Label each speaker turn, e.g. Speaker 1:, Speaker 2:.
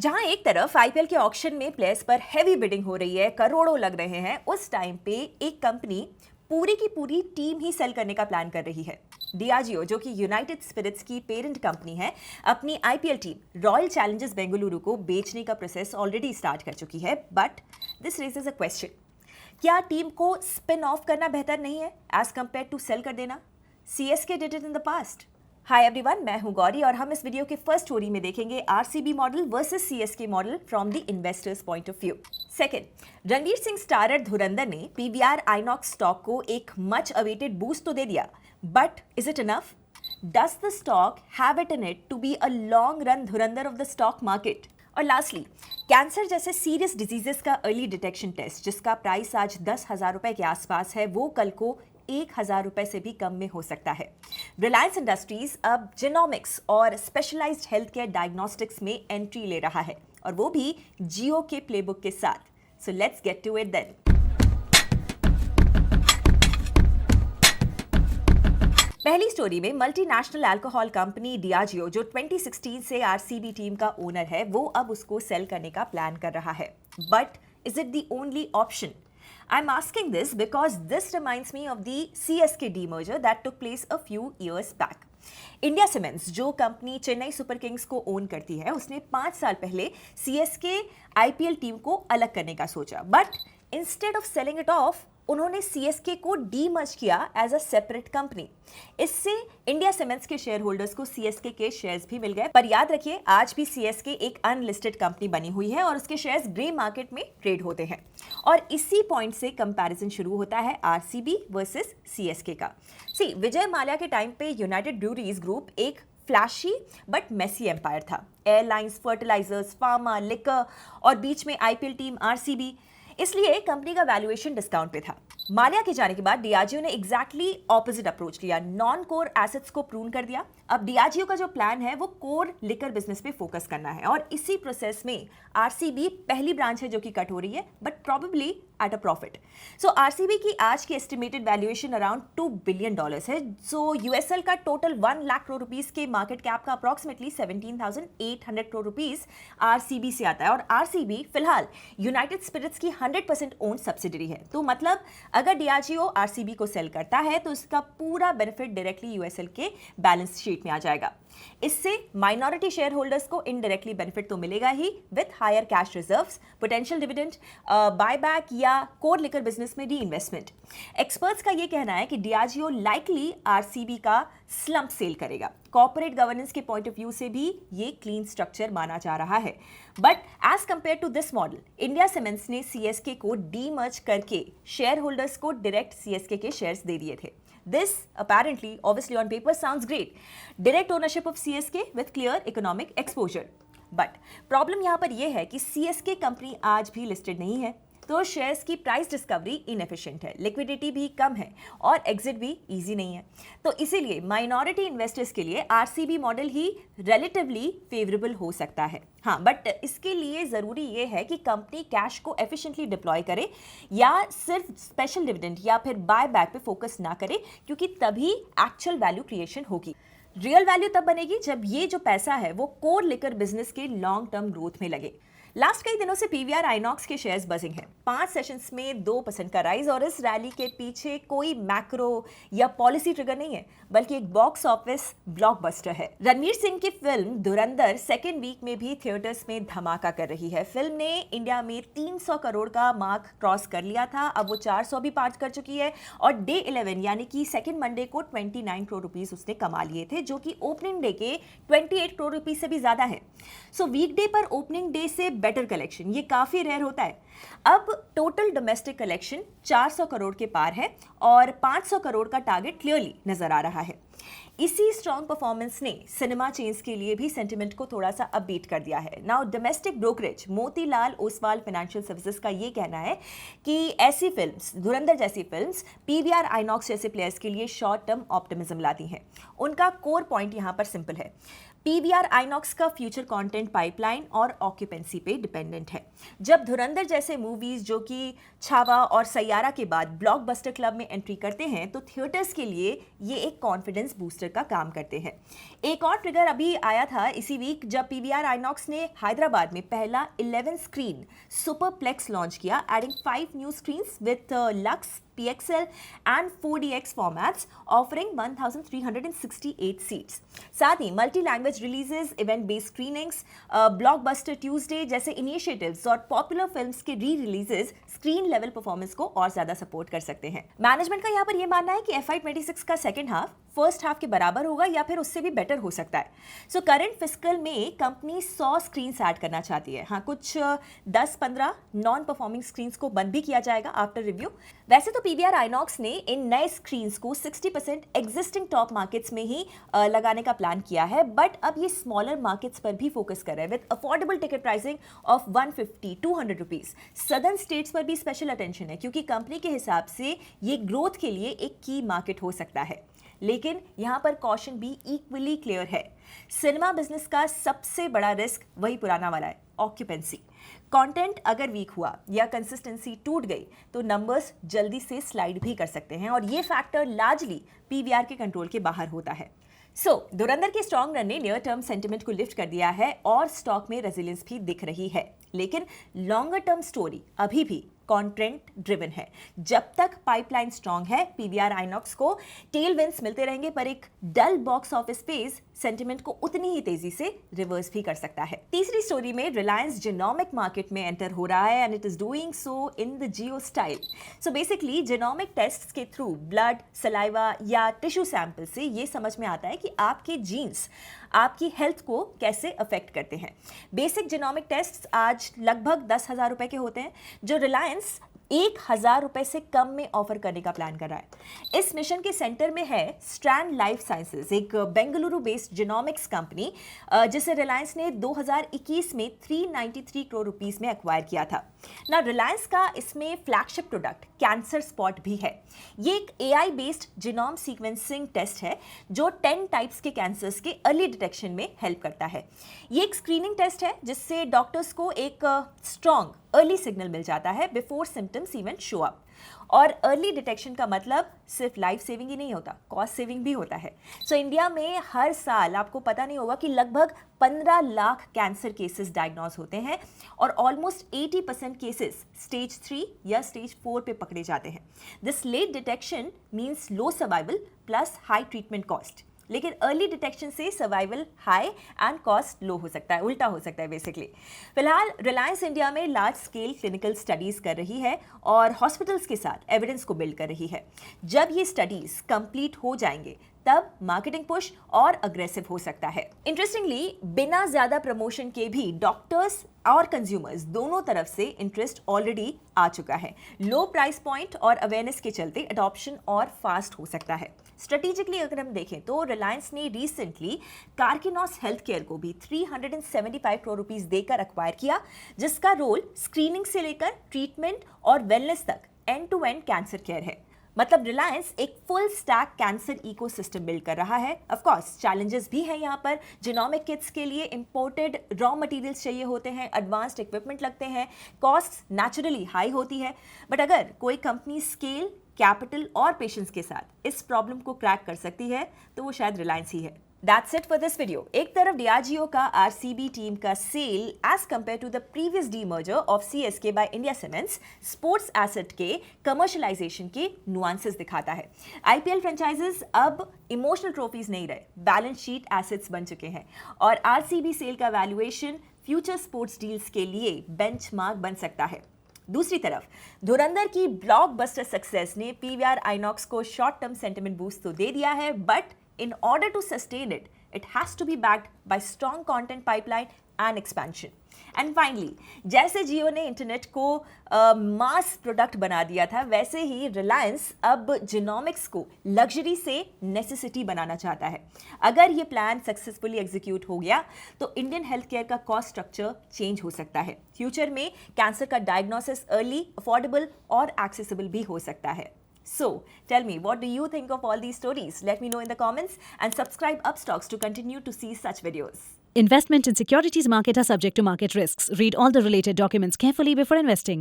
Speaker 1: जहां एक तरफ आईपीएल के ऑक्शन में प्लेयर्स पर हैवी बिडिंग हो रही है, करोड़ों लग रहे हैं, उस टाइम पे एक कंपनी पूरी की पूरी टीम ही सेल करने का प्लान कर रही है। डियाजियो, जो कि यूनाइटेड स्पिरिट्स की पेरेंट कंपनी है, अपनी IPL team royal Challengers Bengaluru को बेचने का प्रोसेस ऑलरेडी स्टार्ट कर चुकी है। But this raises a question, क्या टीम को स्पिन ऑफ करना बेहतर नहीं है एज कंपेयर टू सेल कर देना? CSK did it in the past. Hi everyone, मैं हूं गौरी और हम इस वीडियो के फर्स्ट स्टोरी में देखेंगे RCB model versus CSK model from the investors point of view. Second, Ranveer Singh starrer धुरंधर ने पीवीआर आइनॉक्स स्टॉक को एक मच अवेटेड बूस्ट तो दे दिया, but is it enough? Does the stock have it in it to be a long run dhurandhar of the stock market? और lastly, cancer जैसे serious diseases का early detection test, जिसका price आज 10,000 रुपए के आसपास है, वो कल को 1,000 रुपए से भी कम में हो सकता है। रिलायंस इंडस्ट्रीज अब जेनोमिक्स और स्पेशलाइज्ड हेल्थ केयर डायग्नोस्टिक्स में एंट्री ले रहा है, और वो भी जियो के प्लेबुक के साथ। So let's get to it then. पहली स्टोरी में मल्टीनेशनल अल्कोहल कंपनी डियाजियो, जो 2016 से आरसीबी टीम का ओनर है, वो अब उसको सेल करने का प्लान कर रहा है। But is it the only option? I'm asking this because this reminds me of the CSK demerger that took place a few years back. India cements, जो कंपनी चेन्नई सुपर किंग्स को own करती है, उसने 5 साल पहले सीएसके आईपीएल टीम को अलग करने का सोचा। But instead of selling it of, उन्होंने सीएसके को डीमर्ज किया एज अ सेपरेट कंपनी। इससे इंडिया सीमेंट्स के शेयर होल्डर्स को सीएसके के शेयर्स भी मिल गए। पर याद रखिए, आज भी सीएसके एक अनलिस्टेड कंपनी बनी हुई है और उसके शेयर्स ग्रे मार्केट में ट्रेड होते हैं। और इसी पॉइंट से कंपैरिजन शुरू होता है आरसीबी वर्सेस सीएसके का। सी, विजय माल्या के टाइम पे यूनाइटेड ब्रूअरीज ग्रुप एक फ्लैशी बट मेसी एम्पायर था। एयरलाइंस, फर्टिलाइजर्स, फार्मा, लिकर और बीच में आईपीएल टीम आरसीबी, इसलिए कंपनी का वैल्यूएशन डिस्काउंट पे था। माल्या के जाने के बाद डियाजियो ने एग्जैक्टली ऑपोजिट अप्रोच लिया, नॉन कोर एसेट्स को प्रून कर दिया। अब डियाजियो का जो प्लान है वो कोर लिकर बिजनेस पे फोकस करना है, और इसी प्रोसेस में आरसीबी पहली ब्रांच है जो कि कट हो रही है, but probably at a profit. So RCB की आज की एस्टिमेटेड वैल्यूएशन अराउंड $2 बिलियन है। सो यूएसएल का टोटल 1 लाख करोड़ रुपीस के मार्केट कैप का अप्रॉक्सीमेटली 17,800 करोड़ रुपीस आरसीबी से आता है। और आरसीबी फिलहाल यूनाइटेड स्पिरिट्स की 100% ओन सब्सिडरी है। तो मतलब अगर डियाजियो आरसीबी को सेल करता है तो इसका पूरा बेनिफिट डायरेक्टली यूएसएल के बैलेंस शीट में आ जाएगा। इससे माइनॉरिटी शेयर होल्डर्स को इनडायरेक्टली बेनिफिट तो मिलेगा ही, with higher cash reserves, potential dividend, buyback या कोर लिकर बिजनेस में री इन्वेस्टमेंट। एक्सपर्ट्स का यह कहना है कि डियाजियो लाइकली आरसीबी का स्लम्प सेल करेगा। कॉर्पोरेट गवर्नेंस के पॉइंट ऑफ व्यू से भी ये क्लीन स्ट्रक्चर माना जा रहा है। But as compare to this model, India cements ने सीएसके को डीमर्ज करके शेयर होल्डर्स को डायरेक्ट सीएसके के शेयर्स दे दिए थे। This apparently, obviously on paper, sounds great. Direct ownership of CSK with clear economic exposure. But problem यहाँ पर यह है कि CSK कंपनी आज भी लिस्टेड नहीं है, तो शेयर्स की प्राइस डिस्कवरी इनएफिशिएंट है, लिक्विडिटी भी कम है और एग्जिट भी इजी नहीं है। तो इसीलिए माइनॉरिटी इन्वेस्टर्स के लिए आरसीबी मॉडल ही रिलेटिवली फेवरेबल हो सकता है। हाँ, बट इसके लिए ज़रूरी ये है कि कंपनी कैश को एफिशिएंटली डिप्लॉय करे, या सिर्फ स्पेशल डिविडेंड या फिर बाय बैक पे फोकस ना करे, क्योंकि तभी एक्चुअल वैल्यू क्रिएशन होगी। रियल वैल्यू तब बनेगी जब ये जो पैसा है वो कोर लिकर बिजनेस के लॉन्ग टर्म ग्रोथ में लगे। लास्ट कई दिनों से पीवीआर आइनॉक्स के शेयर्स बजिंग हैं। 5 सेशंस में 2% का राइज, और इस रैली के पीछे कोई मैक्रो या पॉलिसी ट्रिगर नहीं है, बल्कि एक बॉक्स ऑफिस ब्लॉकबस्टर है। रणवीर सिंह की फिल्म धुरंधर सेकेंड वीक में भी थिएटर्स में धमाका कर रही है। फिल्म ने इंडिया में 300 करोड़ का मार्क क्रॉस कर लिया था, अब वो 400 भी पार कर चुकी है। और डे 11 यानी कि सेकेंड मंडे को 29 करोड़ रुपीस उसने कमा लिए थे, जो कि ओपनिंग डे के 28 करोड़ रुपीस से भी ज्यादा है। सो वीकडे पर ओपनिंग डे से बेटर कलेक्शन, ये काफी रेयर होता है। अब टोटल डोमेस्टिक कलेक्शन 400 करोड़ के पार है और 500 करोड़ का टारगेट क्लियरली नजर आ रहा है। इसी स्ट्रॉन्ग परफॉर्मेंस ने सिनेमा चेन्स के लिए भी सेंटिमेंट को थोड़ा सा अपबीट कर दिया है। Now domestic brokerage Motilal Oswal financial services का ये कहना है कि ऐसी फिल्म्स, धुरंधर जैसी फिल्म्स, पीवीआर आइनॉक्स जैसे प्लेयर्स के लिए शॉर्ट टर्म ऑप्टिमिज्म लाती हैं। उनका कोर पॉइंट यहाँ पर सिंपल है, पीवीआर आइनॉक्स का फ्यूचर कंटेंट पाइपलाइन और ऑक्यूपेंसी पे डिपेंडेंट है। जब धुरंधर जैसे मूवीज जो कि छावा और सैयारा के बाद ब्लॉकबस्टर क्लब में एंट्री करते हैं तो थिएटर्स के लिए ये एक कॉन्फिडेंस बूस्टर का काम करते हैं। एक और ट्रिगर अभी आया था इसी वीक जब पीवीआर आइनॉक्स ने हैदराबाद में पहला 11 स्क्रीन सुपरप्लेक्स लॉन्च किया, adding 5 new screens with Luxe PXL and 4DX formats offering 1,368 seats. साथ ही multi language releases, event based screenings, blockbuster Tuesday जैसे इनिशिएटिव्स और पॉपुलर फिल्म्स के री रिलीजेस स्क्रीन लेवल परफॉर्मेंस को और ज्यादा सपोर्ट कर सकते हैं। मैनेजमेंट का यहाँ पर यह मानना है कि FY26 का सेकेंड हाफ फर्स्ट हाफ के बराबर होगा या फिर उससे भी बेटर हो सकता है। सो करंट फिस्कल में कंपनी 100 स्क्रीन्स ऐड करना चाहती है। हाँ, कुछ 10-15 नॉन परफॉर्मिंग स्क्रीन्स को बंद भी किया जाएगा आफ्टर रिव्यू। वैसे तो पीवीआर आइनॉक्स ने इन नए स्क्रीन्स को 60% एग्जिस्टिंग टॉप मार्केट्स में ही लगाने का प्लान किया है, बट अब ये स्मॉलर मार्केट्स पर भी फोकस कर रहे हैं with affordable ticket pricing of 150-200 rupees. Southern states पर भी स्पेशल अटेंशन है क्योंकि कंपनी के हिसाब से ये ग्रोथ के लिए एक की मार्केट हो सकता है। लेकिन यहां पर कॉशन भी इक्वली क्लियर है। सिनेमा बिजनेस का सबसे बड़ा रिस्क वही पुराना वाला है, ऑक्यूपेंसी। कंटेंट अगर वीक हुआ या कंसिस्टेंसी टूट गई तो नंबर्स जल्दी से स्लाइड भी कर सकते हैं और ये फैक्टर लार्जली पीवीआर के कंट्रोल के बाहर होता है। धुरंधर के स्ट्रॉन्ग रन ने नियर टर्म सेंटिमेंट को लिफ्ट कर दिया है और स्टॉक में रेजिलियंस भी दिख रही है, लेकिन लॉन्गर टर्म स्टोरी अभी भी कंटेंट ड्रिवन है। जब तक पाइपलाइन स्ट्रॉन्ग है पीवीआर आइनॉक्स को टेल विंस मिलते रहेंगे, पर एक डल बॉक्स ऑफिस फेज सेंटिमेंट को उतनी ही तेजी से रिवर्स भी कर सकता है। तीसरी स्टोरी में रिलायंस जेनोमिक मार्केट में एंटर हो रहा है and it is doing so in the Jio style. So basically genomic tests के थ्रू ब्लड, सलाइवा या टिश्यू सैंपल से ये समझ में आता है कि आपके जीन्स आपकी हेल्थ को कैसे अफेक्ट करते हैं। बेसिक जेनोमिक टेस्ट्स आज लगभग 10,000 रुपए के होते हैं, जो रिलायंस 1,000 रुपए से कम में ऑफर करने का प्लान कर रहा है। इस मिशन के सेंटर में है स्ट्रैंड लाइफ साइंसेज, एक बेंगलुरु बेस्ड जेनोमिक्स कंपनी जिसे रिलायंस ने 2021 में 393 करोड़ रुपीस में एक्वायर किया था ना। रिलायंस का इसमें फ्लैगशिप प्रोडक्ट कैंसर स्पॉट भी है। ये एक AI based genome sequencing test है जो 10 टाइप्स के कैंसर्स के अर्ली डिटेक्शन में हेल्प करता है। ये एक स्क्रीनिंग टेस्ट है जिससे डॉक्टर्स को एक स्ट्रॉन्ग अर्ली सिग्नल मिल जाता है before symptoms even show up. और अर्ली डिटेक्शन का मतलब सिर्फ लाइफ सेविंग ही नहीं होता, कॉस्ट सेविंग भी होता है। इंडिया में हर साल आपको पता नहीं होगा कि लगभग 15 लाख कैंसर केसेस डायग्नोज होते हैं और ऑलमोस्ट 80% केसेस स्टेज 3 या स्टेज 4 पे पकड़े जाते हैं। This late detection means low survival plus high treatment cost, लेकिन अर्ली डिटेक्शन से survival high and cost low हो सकता है, उल्टा हो सकता है बेसिकली। फिलहाल रिलायंस इंडिया में लार्ज स्केल क्लिनिकल स्टडीज कर रही है और हॉस्पिटल्स के साथ एविडेंस को बिल्ड कर रही है। जब ये स्टडीज कंप्लीट हो जाएंगे तब मार्केटिंग पुश और अग्रेसिव हो सकता है। इंटरेस्टिंगली बिना ज्यादा प्रमोशन के भी डॉक्टर्स और कंज्यूमर्स दोनों तरफ से इंटरेस्ट ऑलरेडी आ चुका है। लो प्राइस पॉइंट और अवेयरनेस के चलते अडॉप्शन और फास्ट हो सकता है। स्ट्रेटेजिकली अगर हम देखें तो रिलायंस ने रिसेंटली कार्किनॉस हेल्थ केयर को भी 375 करोड़ रुपीस देकर एक्वायर किया, जिसका रोल स्क्रीनिंग से लेकर ट्रीटमेंट और वेलनेस तक end to end cancer care है। मतलब रिलायंस एक full stack cancer ecosystem build कर रहा है। ऑफ कोर्स चैलेंजेस भी हैं यहाँ पर। जेनोमिक किट्स के लिए इंपोर्टेड रॉ मटेरियल्स चाहिए होते हैं, एडवांस्ड इक्विपमेंट लगते हैं, कॉस्ट नेचुरली हाई होती है। बट अगर कोई कंपनी स्केल, कैपिटल और पेशेंस के साथ इस प्रॉब्लम को क्रैक कर सकती है तो वो शायद रिलायंस ही है। That's it for this video. एक तरफ Diageo का RCB टीम का cell as compared to the previous demerger of CSK by India Cements sports asset के कमर्शलाइजेशन के नुआंसेस दिखाता है। IPL फ्रेंचाइजेस अब इमोशनल ट्रॉफीज नहीं रहे, बैलेंस शीट एसेट्स बन चुके हैं और RCB सेल का वैल्यूएशन फ्यूचर स्पोर्ट्स डील्स के लिए बेंचमार्क बन सकता है। दूसरी तरफ धुरंधर की ब्लॉकबस्टर सक्सेस ने पीवीआर आइनॉक्स को शॉर्ट टर्म सेंटिमेंट बूस्ट तो दे दिया है, but in order to sustain it, it has to be backed by strong content pipeline and expansion. And finally, जैसे जियो ने इंटरनेट को मास प्रोडक्ट बना दिया था, वैसे ही रिलायंस अब जेनोमिक्स को लग्जरी से नेसेसिटी बनाना चाहता है। अगर ये प्लान सक्सेसफुली एग्जीक्यूट हो gaya तो इंडियन हेल्थ केयर का कॉस्ट स्ट्रक्चर चेंज हो सकता है। फ्यूचर में कैंसर का डायग्नोसिस अर्ली, अफोर्डेबल और एक्सेसिबल भी हो सकता है। So, tell me, what do you think of all these stories? Let me know in the comments and subscribe Upstocks to continue to see such videos.
Speaker 2: Investment in securities market are subject to market risks. Read all the related documents carefully before investing.